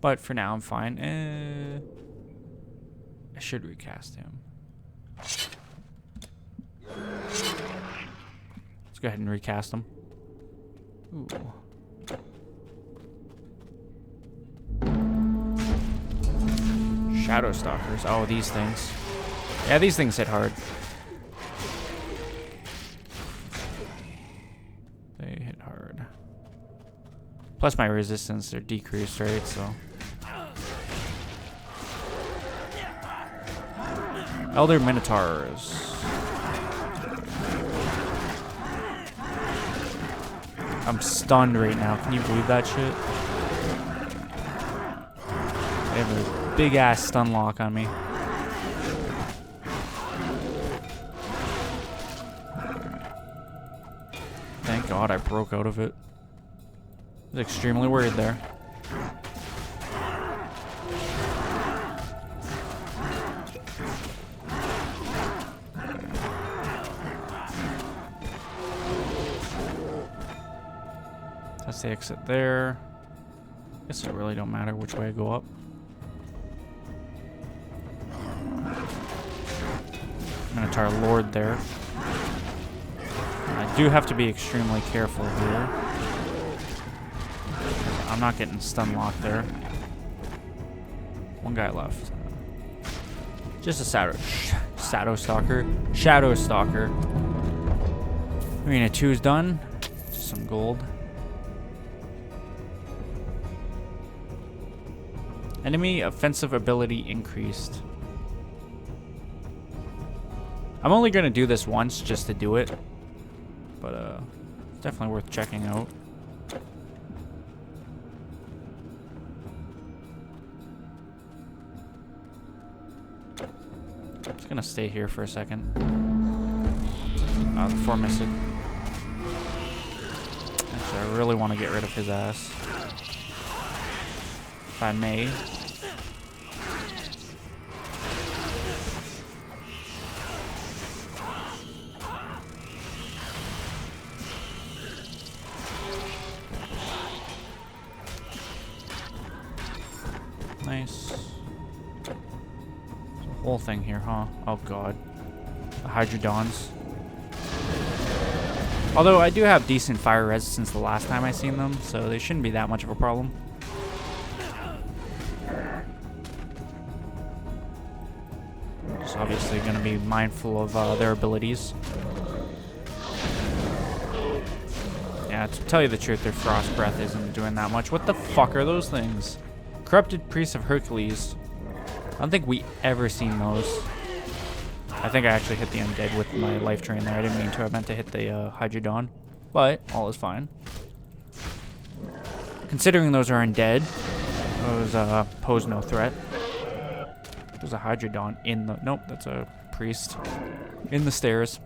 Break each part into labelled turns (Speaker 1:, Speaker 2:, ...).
Speaker 1: But for now, I'm fine. I should recast him. Let's go ahead and recast him. Ooh. Shadow Stalkers. Oh, these things. Yeah, these things hit hard. They hit hard. Plus my resistance are decreased, right? So. Elder Minotaurs. I'm stunned right now. Can you believe that shit? They have a big ass stun lock on me. Thank God I broke out of it. I was extremely worried there. That's the exit there. Guess it really don't matter which way I go up. Minotaur Lord there. I do have to be extremely careful here. I'm not getting stun locked there. One guy left. Just a Shadow Stalker. Shadow Stalker. Arena 2 is done. Just some gold. Enemy offensive ability increased. I'm only going to do this once just to do it. But it's definitely worth checking out. I'm just going to stay here for a second. Before missing. Actually, I really want to get rid of his ass. If I may. Nice. There's a whole thing here, huh? Oh god. The Hydrodons. Although I do have decent fire resistance the last time I seen them, so they shouldn't be that much of a problem. Just obviously going to be mindful of their abilities. Yeah, to tell you the truth, their Frost Breath isn't doing that much. What the fuck are those things? Corrupted Priest of Hercules. I don't think we ever seen those. I think I actually hit the undead with my life train there. I didn't mean to. I meant to hit the Hydrodon. But all is fine. Considering those are undead, those pose no threat. There's a Hydrodon in the... Nope, that's a priest. In the stairs.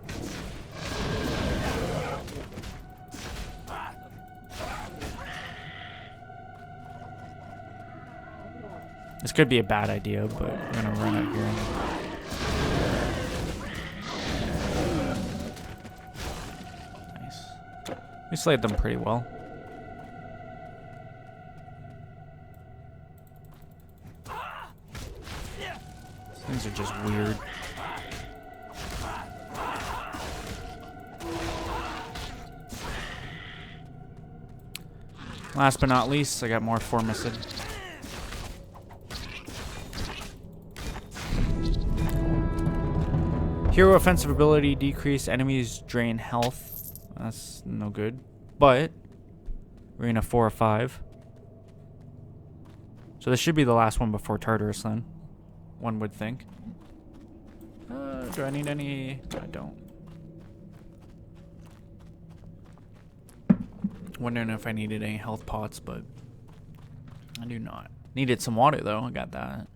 Speaker 1: This could be a bad idea, but I'm gonna run out here. Nice. We slayed them pretty well. These things are just weird. Last but not least, I got more Formicid. Hero offensive ability decrease. Enemies drain health. That's no good. But Arena 4 or 5. So this should be the last one before Tartarus then. One would think. Do I need any? I don't. Wondering if I needed any health pots, but I do not. Needed some water though. I got that.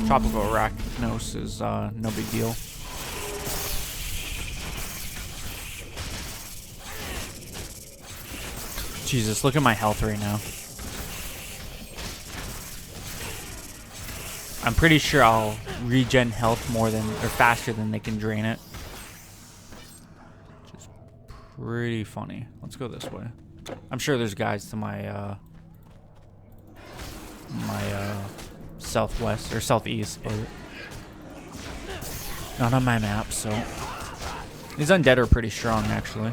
Speaker 1: Tropical Arachnos is no big deal. Jesus, look at my health right now. I'm pretty sure I'll regen health more than, or faster than they can drain it. Which is pretty funny. Let's go this way. I'm sure there's guys to my southwest or southeast, but not on my map. So these undead are pretty strong, actually.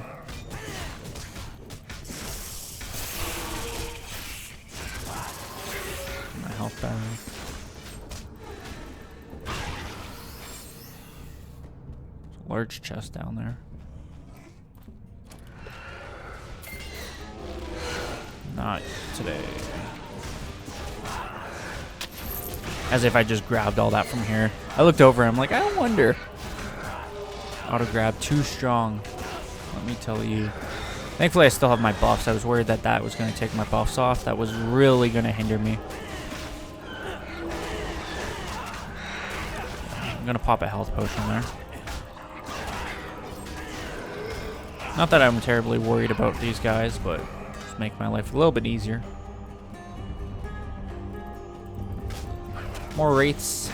Speaker 1: My health back. Large chest down there. Not today. As if I just grabbed all that from here. I looked over, I'm like, I wonder. Auto grab, too strong. Let me tell you. Thankfully, I still have my buffs. I was worried that that was going to take my buffs off. That was really going to hinder me. I'm going to pop a health potion there. Not that I'm terribly worried about these guys, but just make my life a little bit easier. More wraiths.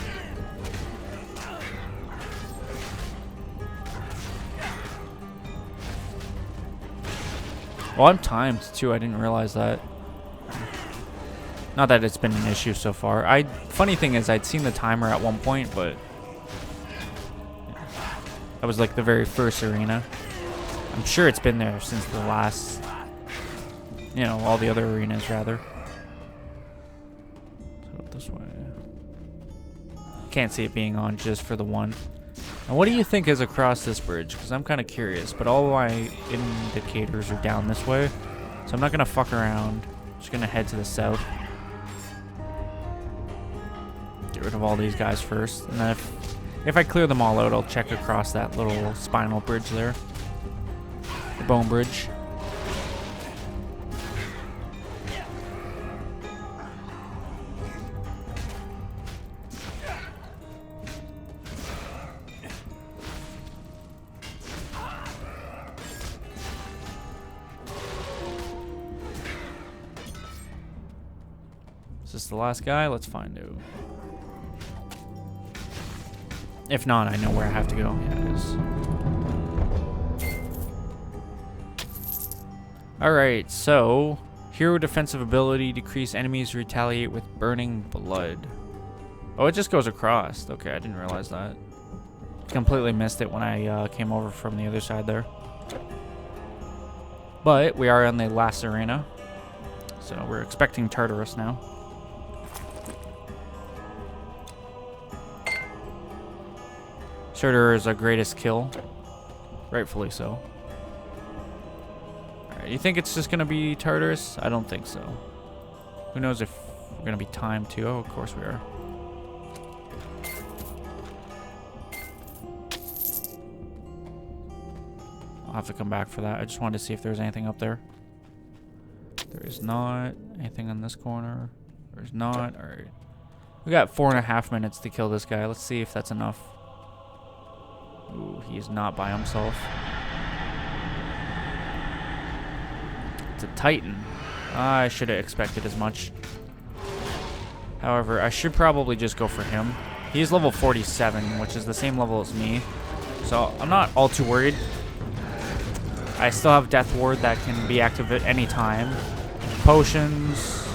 Speaker 1: Well, I'm timed too. I didn't realize that. Not that it's been an issue so far. Funny thing is, I'd seen the timer at one point, but that was like the very first arena. I'm sure it's been there since the last, you know, all the other arenas rather. So this way. Can't see it being on just for the one. And what do you think is across this bridge? Because I'm kind of curious, but all my indicators are down this way. So I'm not going to fuck around. Just going to head to the south. Get rid of all these guys first. And then if I clear them all out, I'll check across that little spinal bridge there. The bone bridge. Is this the last guy? Let's find out. If not, I know where I have to go. Yeah, it is. Alright, so hero defensive ability, decrease enemies retaliate with burning blood. Oh, it just goes across. Okay, I didn't realize that. Completely missed it when I came over from the other side there. But we are on the last arena. So we're expecting Tartarus now. Surtur is our greatest kill. Rightfully so. You think it's just going to be Tartarus? I don't think so. Who knows if we're going to be timed too? Oh, of course we are. I'll have to come back for that. I just wanted to see if there's anything up there. There is not. Anything in this corner? There's not. Alright. We got 4.5 minutes to kill this guy. Let's see if that's enough. Ooh, he is not by himself. It's a Titan. I should have expected as much. However, I should probably just go for him. He's level 47, which is the same level as me. So I'm not all too worried. I still have Death Ward that can be active at any time. Potions,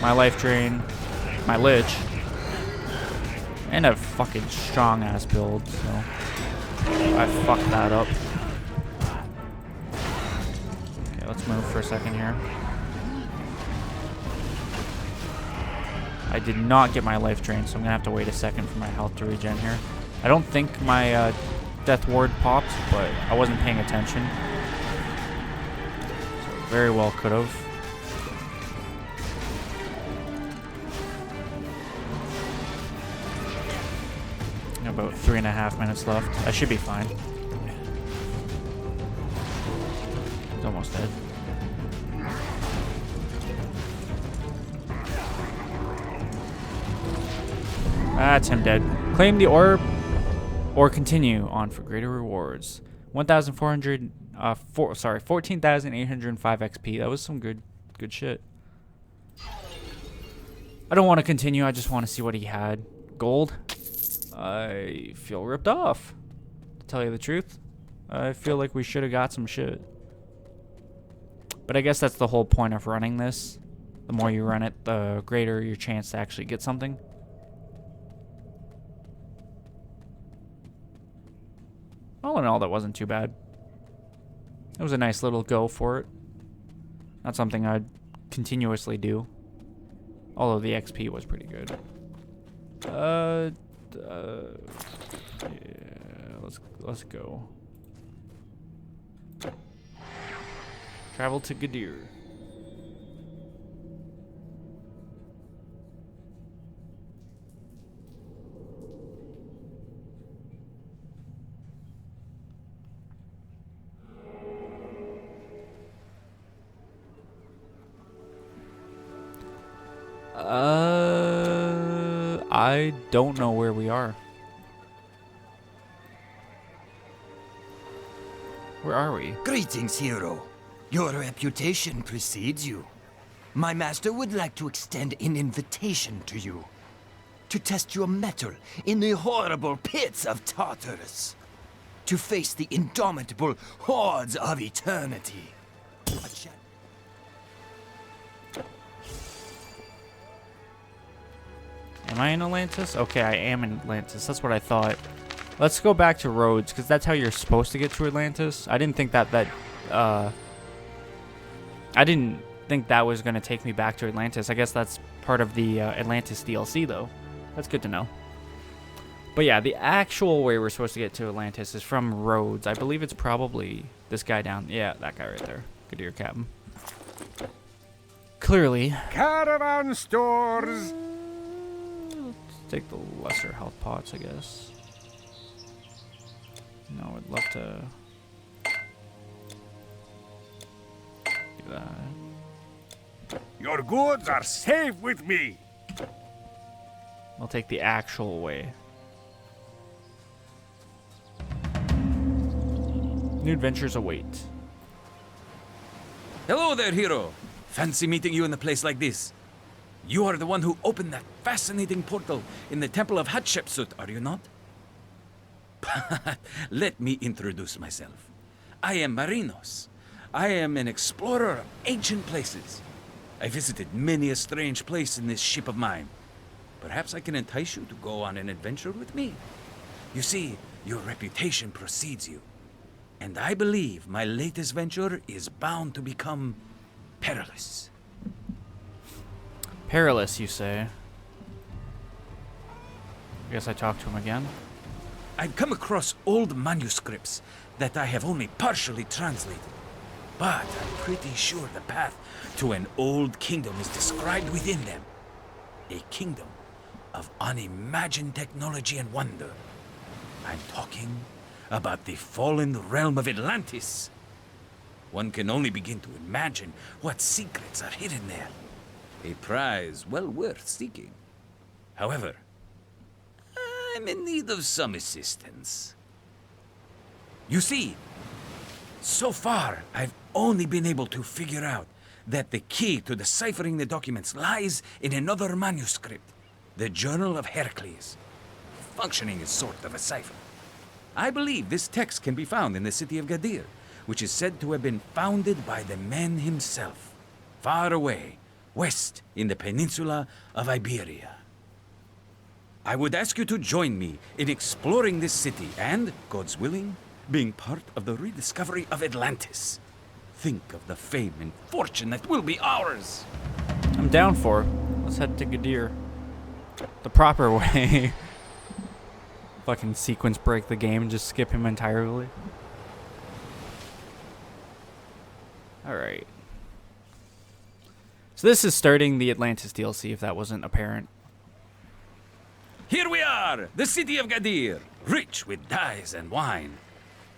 Speaker 1: my life drain, my Lich, and a fucking strong ass build. So I fucked that up. Okay, let's move for a second here. I did not get my life drain, so I'm gonna have to wait a second for my health to regen here. I don't think my Death Ward popped, but I wasn't paying attention. So very well could have. About 3.5 minutes left. I should be fine. He's almost dead. That's him dead. Claim the orb or continue on for greater rewards. 14,805 XP. That was some good shit. I don't want to continue. I just want to see what he had. Gold. I feel ripped off, to tell you the truth. I feel like we should have got some shit. But I guess that's the whole point of running this. The more you run it, the greater your chance to actually get something. All in all, that wasn't too bad. It was a nice little go for it. Not something I'd continuously do. Although the XP was pretty good. Yeah, let's go. Travel to Gadir. I don't know where we are. Where are we?
Speaker 2: Greetings, hero. Your reputation precedes you. My master would like to extend an invitation to you. To test your mettle in the horrible pits of Tartarus. To face the indomitable hordes of eternity.
Speaker 1: Am I in Atlantis? Okay, I am in Atlantis. That's what I thought. Let's go back to Rhodes, because that's how you're supposed to get to Atlantis. I didn't think that was going to take me back to Atlantis. I guess that's part of the Atlantis DLC, though. That's good to know. But yeah, the actual way we're supposed to get to Atlantis is from Rhodes. I believe it's probably this guy down. Yeah, that guy right there. Gadir Captain. Clearly.
Speaker 3: Caravan stores.
Speaker 1: Take the lesser health pots, I guess. No, I'd love to do that.
Speaker 3: Your goods are safe with me.
Speaker 1: I'll take the actual way. New adventures await.
Speaker 4: Hello there, hero. Fancy meeting you in a place like this. You are the one who opened that fascinating portal in the Temple of Hatshepsut, are you not? Let me introduce myself. I am Marinos. I am an explorer of ancient places. I visited many a strange place in this ship of mine. Perhaps I can entice you to go on an adventure with me. You see, your reputation precedes you. And I believe my latest venture is bound to become perilous.
Speaker 1: Perilous, you say? I guess I talk to him again.
Speaker 4: I've come across old manuscripts that I have only partially translated. But I'm pretty sure the path to an old kingdom is described within them. A kingdom of unimagined technology and wonder. I'm talking about the fallen realm of Atlantis. One can only begin to imagine what secrets are hidden there. A prize well worth seeking. However, I'm in need of some assistance. You see, so far I've only been able to figure out that the key to deciphering the documents lies in another manuscript, the Journal of Heracles, functioning as sort of a cipher. I believe this text can be found in the city of Gadir, which is said to have been founded by the man himself, far away, west in the peninsula of Iberia. I would ask you to join me in exploring this city and, God's willing, being part of the rediscovery of Atlantis. Think of the fame and fortune that will be ours.
Speaker 1: I'm down for it. Let's head to Gadir. The proper way. Fucking sequence break the game and just skip him entirely. Alright. So this is starting the Atlantis DLC, if that wasn't apparent.
Speaker 4: Here we are, the city of Gadir, rich with dyes and wine.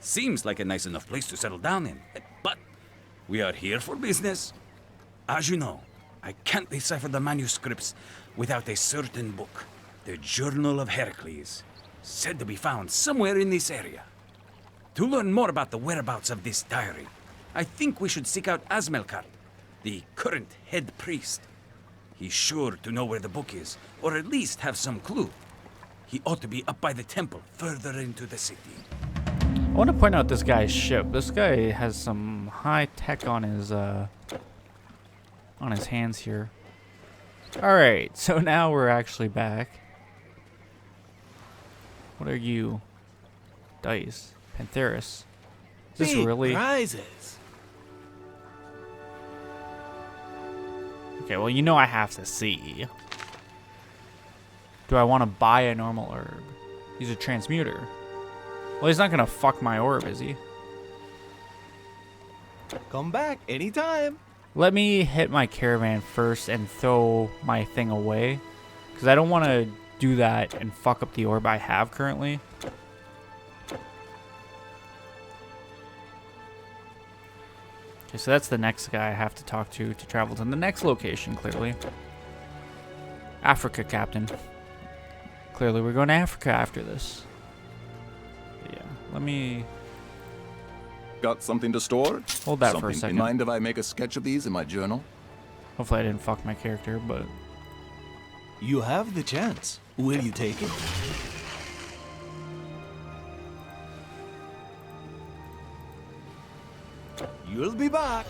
Speaker 4: Seems like a nice enough place to settle down in, but we are here for business. As you know, I can't decipher the manuscripts without a certain book, the Journal of Heracles, said to be found somewhere in this area. To learn more about the whereabouts of this diary, I think we should seek out Asmelkart, the current head priest. He's sure to know where the book is, or at least have some clue. He ought to be up by the temple, further into the city.
Speaker 1: I want to point out this guy's ship. This guy has some high tech on his hands here. All right, so now we're actually back. What are you? Dice. Pantheris. Is this really?
Speaker 5: Prizes.
Speaker 1: Okay, well, you know I have to see. Do I want to buy a normal herb? He's a transmuter. Well, he's not going to fuck my orb, is he?
Speaker 5: Come back anytime.
Speaker 1: Let me hit my caravan first and throw my thing away. Because I don't want to do that and fuck up the orb I have currently. Okay, so that's the next guy I have to talk to travel to the next location, clearly. Africa, Captain. Clearly we're going to Africa after this. But yeah, let me...
Speaker 6: Got something to store?
Speaker 1: Hold that
Speaker 6: Something
Speaker 1: for a second.
Speaker 6: in mind if I make a sketch of these in my journal?
Speaker 1: Hopefully I didn't fuck my character, but...
Speaker 5: You have the chance. Will you take it? You'll be back.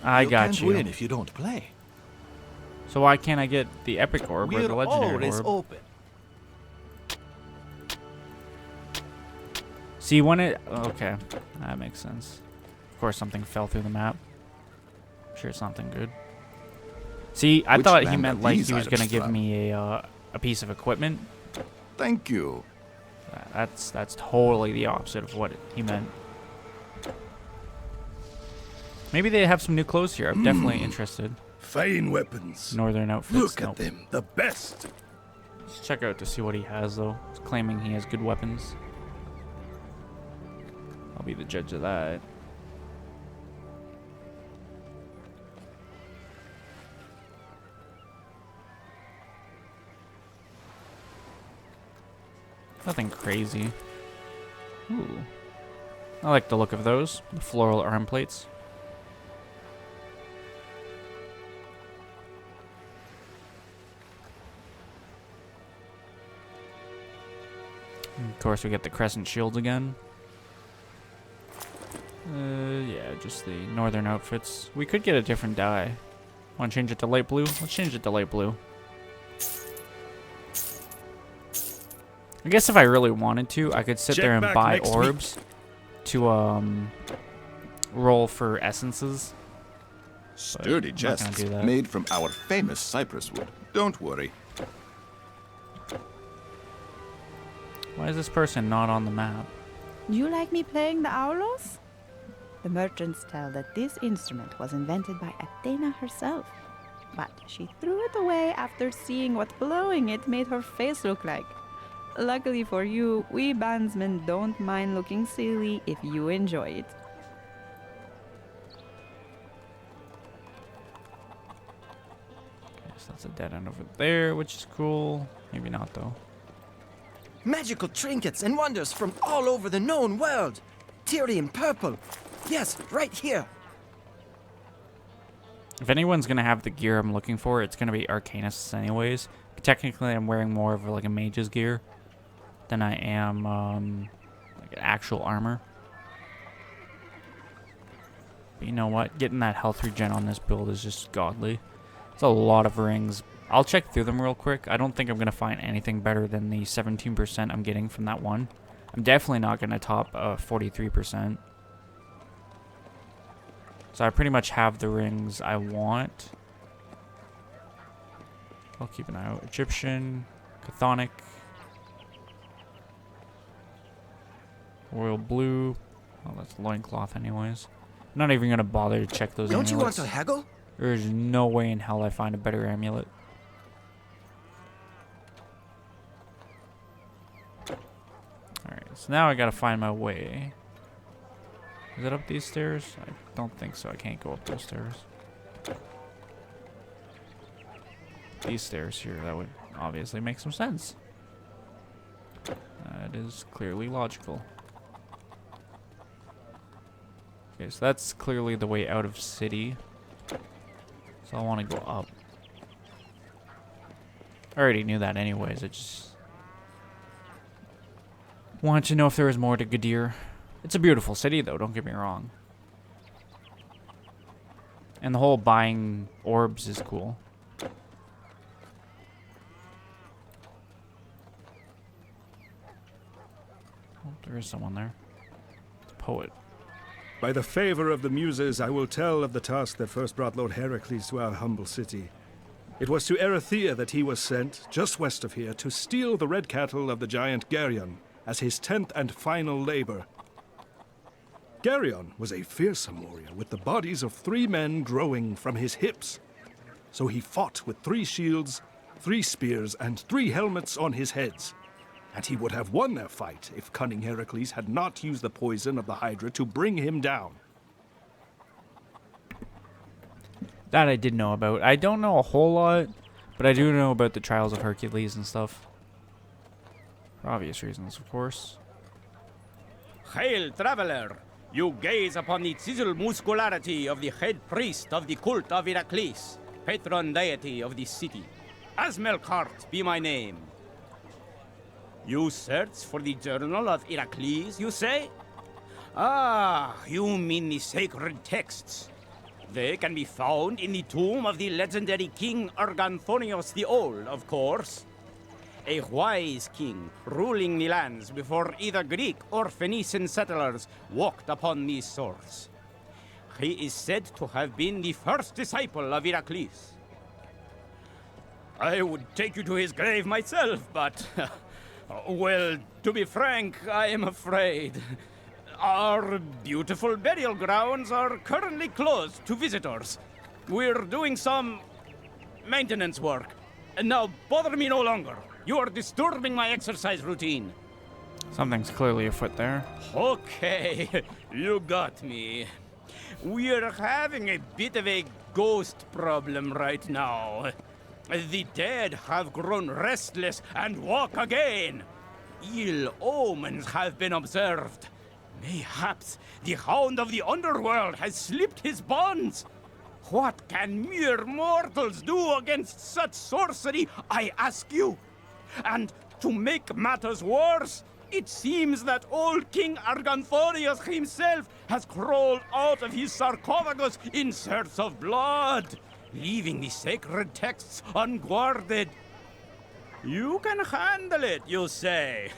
Speaker 1: I
Speaker 5: You
Speaker 1: got
Speaker 5: can't
Speaker 1: you.
Speaker 5: win if you don't play.
Speaker 1: So why can't I get the epic orb or
Speaker 5: We're
Speaker 1: the legendary
Speaker 5: always
Speaker 1: orb?
Speaker 5: open.
Speaker 1: See, when it... Okay, that makes sense. Of course something fell through the map. I'm sure it's something good. See, I
Speaker 6: Which
Speaker 1: thought he
Speaker 6: land
Speaker 1: meant
Speaker 6: are
Speaker 1: like
Speaker 6: these
Speaker 1: he was going to
Speaker 6: items
Speaker 1: give
Speaker 6: from?
Speaker 1: me a piece of equipment.
Speaker 6: Thank you.
Speaker 1: That's totally the opposite of what he meant. Maybe they have some new clothes here. I'm definitely interested.
Speaker 3: Fine weapons.
Speaker 1: Northern outfits.
Speaker 3: Look at
Speaker 1: Nope.
Speaker 3: them, the best.
Speaker 1: Let's check out to see what he has, though. He's claiming he has good weapons. I'll be the judge of that. Nothing crazy. Ooh. I like the look of those. The floral arm plates. And of course, we get the crescent shields again. Yeah, just the northern outfits. We could get a different dye. Want to change it to light blue? Let's change it to light blue. I guess if I really wanted to, I could sit
Speaker 3: Check
Speaker 1: there and
Speaker 3: back
Speaker 1: buy
Speaker 3: next week.
Speaker 1: orbs to roll for essences.
Speaker 6: Sturdy
Speaker 1: I'm not gonna
Speaker 6: chests
Speaker 1: do that.
Speaker 6: made from our famous cypress wood. Don't worry.
Speaker 1: Why is this person not on the map?
Speaker 7: Do you like me playing the aulos? The merchants tell that this instrument was invented by Athena herself, but she threw it away after seeing what blowing it made her face look like. Luckily for you, we bandsmen don't mind looking silly if you enjoy it.
Speaker 1: Okay, so that's a dead end over there, which is cool. Maybe not, though.
Speaker 2: Magical trinkets and wonders from all over the known world. Tyrian purple. Yes, right here.
Speaker 1: If anyone's going to have the gear I'm looking for, it's going to be Arcanists anyways. Technically, I'm wearing more of like a mage's gear than I am like an actual armor. But you know what? Getting that health regen on this build is just godly. It's a lot of rings. I'll check through them real quick. I don't think I'm going to find anything better than the 17% I'm getting from that one. I'm definitely not going to top 43%. So I pretty much have the rings I want. I'll keep an eye out. Egyptian, Chthonic, Royal Blue. Oh, that's loincloth anyways. I'm not even going to bother to check those
Speaker 2: Don't you want
Speaker 1: amulets.
Speaker 2: to haggle?
Speaker 1: There's no way in hell I find a better amulet. Alright, so now I gotta find my way. Is it up these stairs? I don't think so. I can't go up those stairs. These stairs here, that would obviously make some sense. That is clearly logical. Okay, so that's clearly the way out of city. So I want to go up. I already knew that anyways. It just... Want to know if there is more to Gadir. It's a beautiful city, though, don't get me wrong. And the whole buying orbs is cool. Oh, there is someone there. It's a poet.
Speaker 3: By the favor of the Muses, I will tell of the task that first brought Lord Heracles to our humble city. It was to Erythea that he was sent, just west of here, to steal the red cattle of the giant Geryon as his 10th and final labor. Geryon was a fearsome warrior with the bodies of 3 men growing from his hips. So he fought with 3 shields, 3 spears, and 3 helmets on his heads. And he would have won their fight if cunning Heracles had not used the poison of the Hydra to bring him down.
Speaker 1: That I did know about. I don't know a whole lot, but I do know about the trials of Hercules and stuff. For obvious reasons, of course.
Speaker 8: Hail, traveler! You gaze upon the chiseled muscularity of the head priest of the cult of Heracles, patron deity of the city. Asmelkart be my name. You search for the journal of Heracles, you say? Ah, you mean the sacred texts. They can be found in the tomb of the legendary King Arganthonios the Old, of course. A wise king ruling the lands before either Greek or Phoenician settlers walked upon these shores. He is said to have been the first disciple of Heracles. I would take you to his grave myself, but... well, to be frank, I am afraid. Our beautiful burial grounds are currently closed to visitors. We're doing some maintenance work. And now bother me no longer. You are disturbing my exercise routine.
Speaker 1: Something's clearly afoot there.
Speaker 8: Okay, you got me. We're having a bit of a ghost problem right now. The dead have grown restless and walk again. Ill omens have been observed. Mayhaps the Hound of the Underworld has slipped his bonds. What can mere mortals do against such sorcery, I ask you? And to make matters worse, it seems that old King Arganthonius himself has crawled out of his sarcophagus in search of blood, leaving the sacred texts unguarded. You can handle it, you say?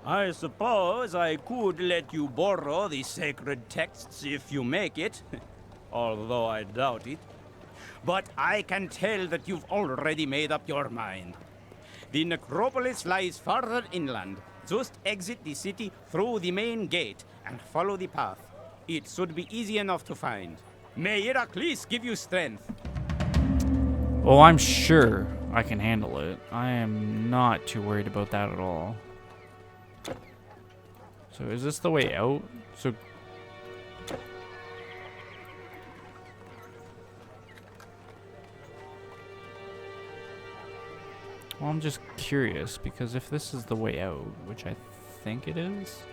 Speaker 8: I suppose I could let you borrow the sacred texts if you make it, although I doubt it. But I can tell that you've already made up your mind. The necropolis lies farther inland. Just exit the city through the main gate and follow the path. It should be easy enough to find. May Heracles give you strength.
Speaker 1: Oh, I'm sure I can handle it. I am not too worried about that at all. So is this the way out? So well, I'm just curious because if this is the way out, which I think it is.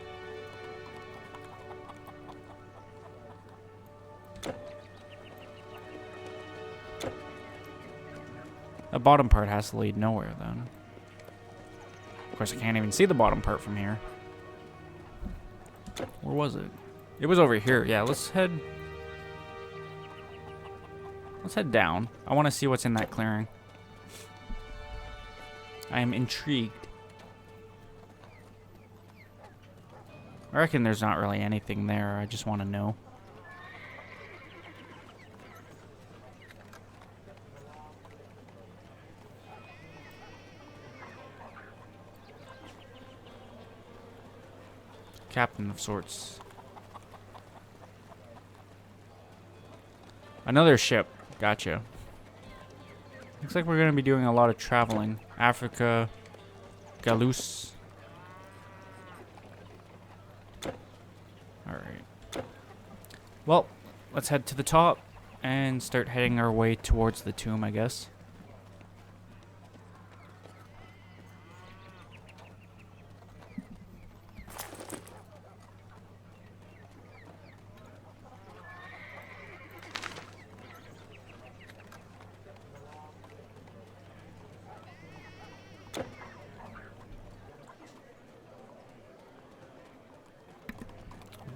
Speaker 1: The bottom part has to lead nowhere then. Of course, I can't even see the bottom part from here. Where was it? It was over here. Yeah, let's head down. I want to see what's in that clearing. I am intrigued. I reckon there's not really anything there. I just want to know. Captain of sorts. Another ship. Gotcha. Looks like we're going to be doing a lot of traveling. Africa. Galus. Alright. Well, let's head to the top and start heading our way towards the tomb, I guess.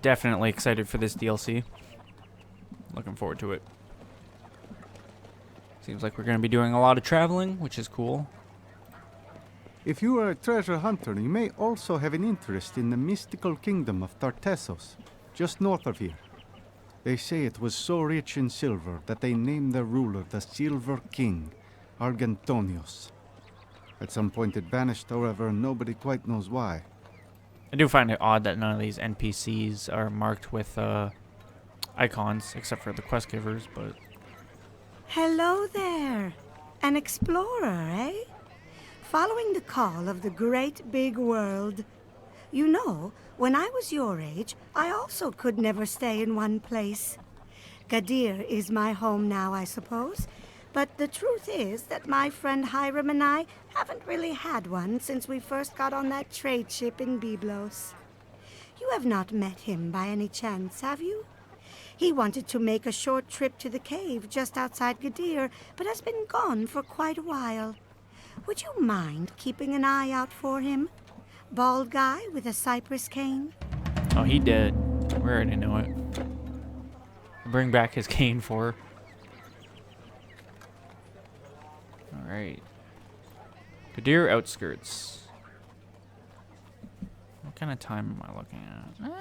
Speaker 1: definitely excited for this DLC. Looking forward to it. Seems like we're going to be doing a lot of traveling, which is cool.
Speaker 9: If you are a treasure hunter, you may also have an interest in the mystical kingdom of Tartessos, just north of here. They say it was so rich in silver that they named their ruler the Silver King, Argentonios. At some point it vanished, however, and nobody quite knows why.
Speaker 1: I do find it odd that none of these NPCs are marked with icons, except for the quest givers, but...
Speaker 10: Hello there. An explorer, eh? Following the call of the great big world. You know, when I was your age, I also could never stay in one place. Gadir is my home now, I suppose. But the truth is that my friend Hiram and I haven't really had one since we first got on that trade ship in Byblos. You have not met him by any chance, have you? He wanted to make a short trip to the cave just outside Gadir, but has been gone for quite a while. Would you mind keeping an eye out for him? Bald guy with a cypress cane?
Speaker 1: Oh, he did. We already know it. Bring back his cane for her. Alright. Gadir outskirts. What kind of time am I looking at?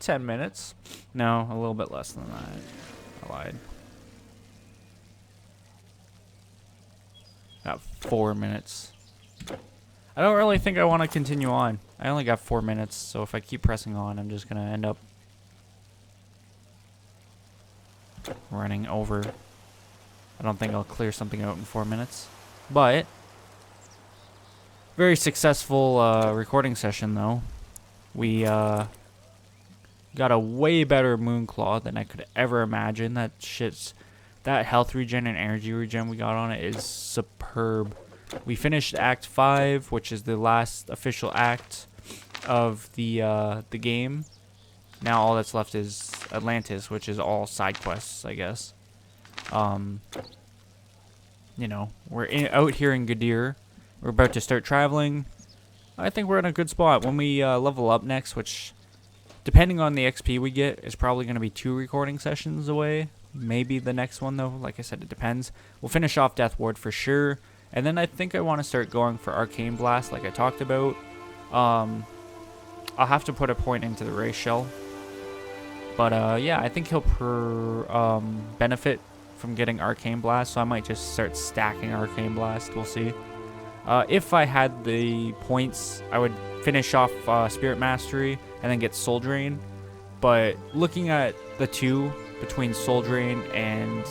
Speaker 1: 10 minutes. No, a little bit less than that. I lied. Got 4 minutes. I don't really think I want to continue on. I only got 4 minutes, so if I keep pressing on, I'm just going to end up running over. I don't think I'll clear something out in 4 minutes. But, very successful recording session, though. We got a way better Moonclaw than I could ever imagine. That health regen and energy regen we got on it is superb. We finished Act 5, which is the last official act of the game. Now all that's left is Atlantis, which is all side quests, I guess. You know, we're out here in Gadir. We're about to start traveling. I think we're in a good spot. When we level up next, which, depending on the XP we get, is probably going to be 2 recording sessions away. Maybe the next one, though. Like I said, it depends. We'll finish off Death Ward for sure. And then I think I want to start going for Arcane Blast, like I talked about. I'll have to put a point into the Ray Shell. But, yeah, I think he'll benefit from getting Arcane Blast, so I might just start stacking Arcane Blast. We'll see. If I had the points, I would finish off Spirit Mastery and then get Soul Drain. But looking at the two between Soul Drain and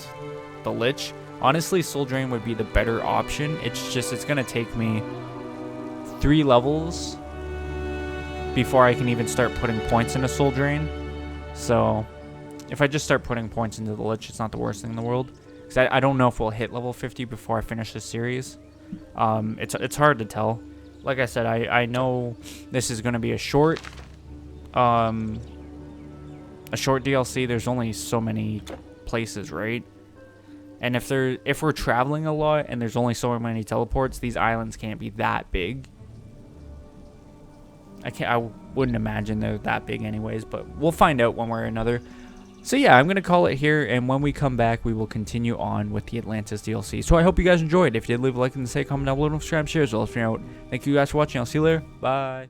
Speaker 1: the Lich, honestly, Soul Drain would be the better option. It's just, it's going to take me 3 levels before I can even start putting points into Soul Drain. So, if I just start putting points into the Lich, it's not the worst thing in the world. Because I don't know if we'll hit level 50 before I finish this series. It's hard to tell. Like I said, I know this is going to be a short DLC. There's only so many places, right? And if we're traveling a lot and there's only so many teleports, these islands can't be that big. I wouldn't imagine they're that big anyways, but we'll find out one way or another. So yeah, I'm going to call it here, and when we come back, we will continue on with the Atlantis DLC. So I hope you guys enjoyed. If you did, leave a like and say, comment down below, and subscribe, share as well as out. Thank you guys for watching. I'll see you later. Bye.